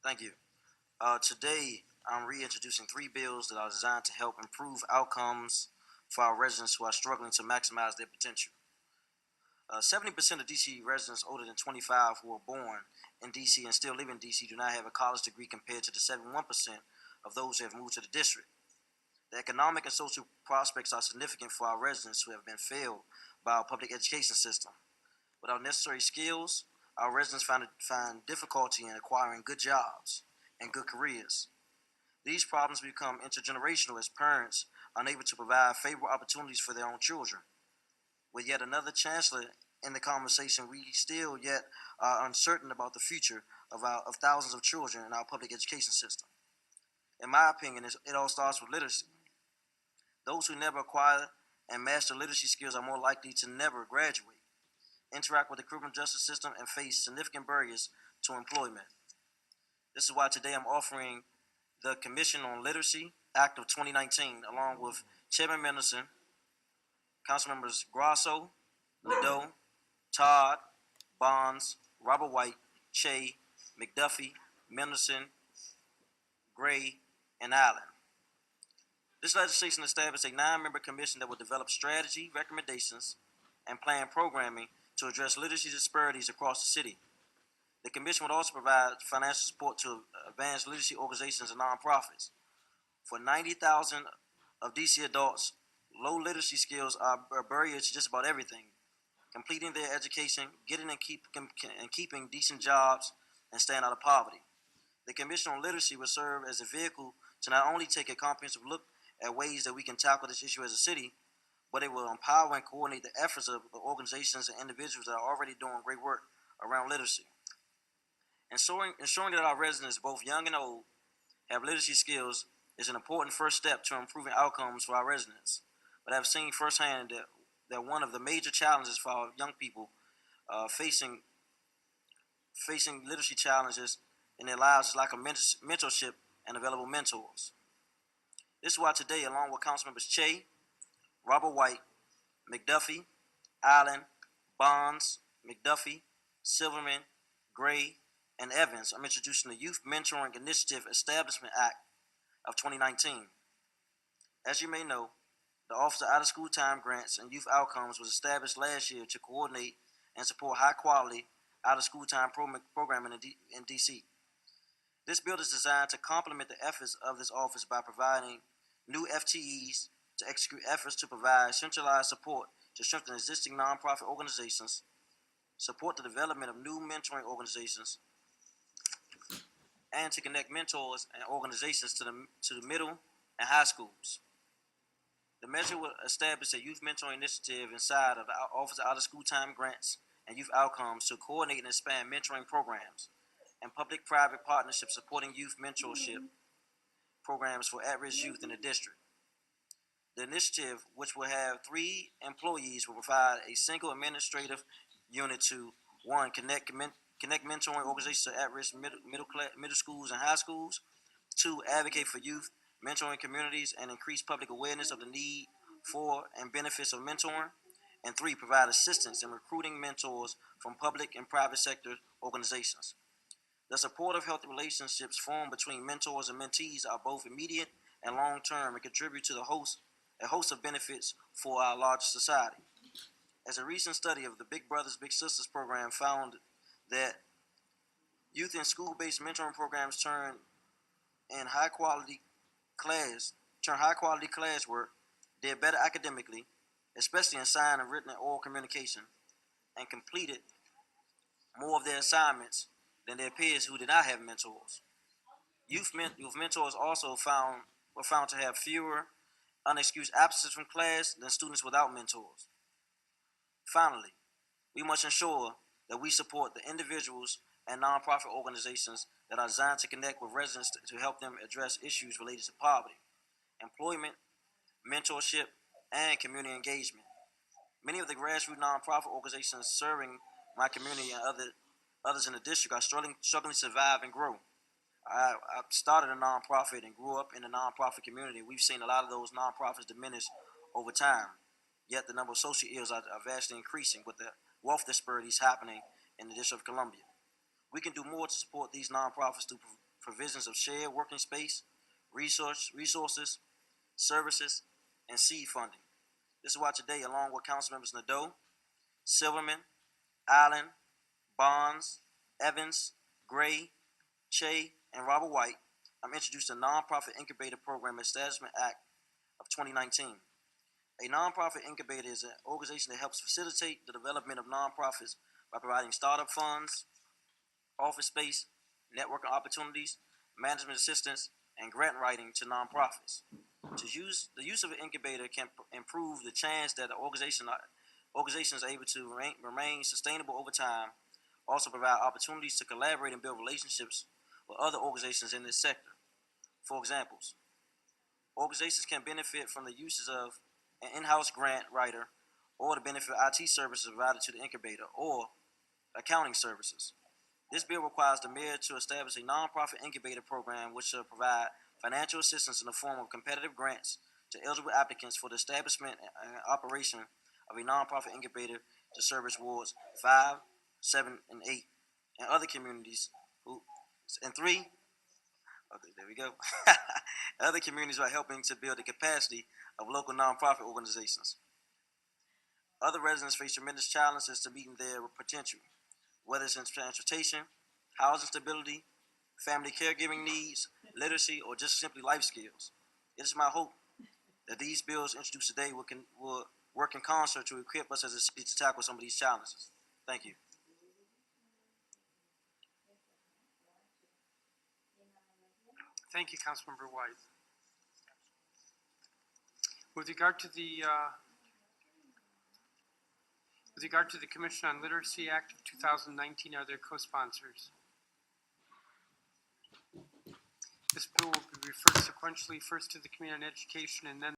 Thank you. Today, I'm reintroducing three bills that are designed to help improve outcomes for our residents who are struggling to maximize their potential. 70% of DC residents older than 25 who were born in DC and still live in DC do not have a college degree compared to the 71% of those who have moved to the district. The economic and social prospects are significant for our residents who have been failed by our public education system. Without necessary skills, our residents find difficulty in acquiring good jobs and good careers. These problems become intergenerational as parents are unable to provide favorable opportunities for their own children. With yet another chancellor in the conversation, we still yet are uncertain about the future of thousands of children in our public education system. In my opinion, it all starts with literacy. Those who never acquire and master literacy skills are more likely to never graduate, interact with the criminal justice system, and face significant barriers to employment. This is why today I'm offering the Commission on Literacy Act of 2019, along with Chairman Mendelson, Councilmembers Grasso, Nadeau, Todd, Bonds, Robert White, Che, McDuffie, Mendelson, Gray, and Allen. This legislation established a 9-member commission that will develop strategy, recommendations, and plan programming to address literacy disparities across the city. The commission would also provide financial support to advanced literacy organizations and nonprofits. For 90,000 of DC adults, low literacy skills are a barrier to just about everything. Completing their education, getting and keeping decent jobs, and staying out of poverty. The Commission on Literacy will serve as a vehicle to not only take a comprehensive look at ways that we can tackle this issue as a city, but it will empower and coordinate the efforts of the organizations and individuals that are already doing great work around literacy. Ensuring that our residents, both young and old, have literacy skills is an important first step to improving outcomes for our residents. But I've seen firsthand that one of the major challenges for our young people facing literacy challenges in their lives is lack of mentorship and available mentors. This is why today, along with Councilmembers Che, Robert White, McDuffie, Allen, Bonds, McDuffie, Silverman, Gray, and Evans, I'm introducing the Youth Mentoring Initiative Establishment Act of 2019. As you may know, the Office of Out of School Time Grants and Youth Outcomes was established last year to coordinate and support high quality out of school time programming in DC. This bill is designed to complement the efforts of this office by providing new FTEs to execute efforts to provide centralized support to strengthen existing nonprofit organizations, support the development of new mentoring organizations, and to connect mentors and organizations to the middle and high schools. The measure will establish a youth mentoring initiative inside of the Office of Out of School Time Grants and Youth Outcomes to coordinate and expand mentoring programs and public private partnerships supporting youth mentorship programs for at risk youth in the district. The initiative, which will have 3 employees, will provide a single administrative unit to one, connect mentoring organizations to at risk middle schools and high schools, two, advocate for youth mentoring communities and increase public awareness of the need for and benefits of mentoring, and three, provide assistance in recruiting mentors from public and private sector organizations. The supportive, healthy relationships formed between mentors and mentees are both immediate and long term and contribute to a host of benefits for our larger society. As a recent study of the Big Brothers Big Sisters program found that youth in school-based mentoring programs high quality high quality classwork, did better academically, especially in sign and written and oral communication, and completed more of their assignments than their peers who did not have mentors. Youth mentors also were found to have fewer unexcused absences from class than students without mentors. Finally, we must ensure that we support the individuals and nonprofit organizations that are designed to connect with residents to help them address issues related to poverty, employment, mentorship, and community engagement. Many of the grassroots nonprofit organizations serving my community and others in the district are struggling to survive and grow. I started a nonprofit and grew up in the nonprofit community. We've seen a lot of those nonprofits diminish over time. Yet the number of social ills are vastly increasing with the wealth disparities happening in the District of Columbia. We can do more to support these nonprofits through provisions of shared working space, resources, services, and seed funding. This is why today, along with Council Members Nadeau, Silverman, Allen, Bonds, Evans, Gray, Che, and Robert White, I'm introducing the Nonprofit Incubator Program Establishment Act of 2019. A nonprofit incubator is an organization that helps facilitate the development of nonprofits by providing startup funds, office space, networking opportunities, management assistance, and grant writing to nonprofits. The use of an incubator can improve the chance that the organization is able to remain sustainable over time, also provide opportunities to collaborate and build relationships with other organizations in this sector. For examples, organizations can benefit from the uses of an in-house grant writer or the benefit of IT services provided to the incubator or accounting services. This bill requires the mayor to establish a nonprofit incubator program which shall provide financial assistance in the form of competitive grants to eligible applicants for the establishment and operation of a nonprofit incubator to service wards 5, 7, and 8, and other communities and 3. Okay, there we go. Other communities by helping to build the capacity of local nonprofit organizations. Other residents face tremendous challenges to meeting their potential, whether it's in transportation, housing stability, family caregiving needs, literacy, or just simply life skills. It is my hope that these bills introduced today will work in concert to equip us as a city to tackle some of these challenges. Thank you. Thank you, Councilmember White. With regard to the Commission on Literacy Act of 2019, are there co-sponsors? This bill will be referred sequentially first to the Committee on Education and then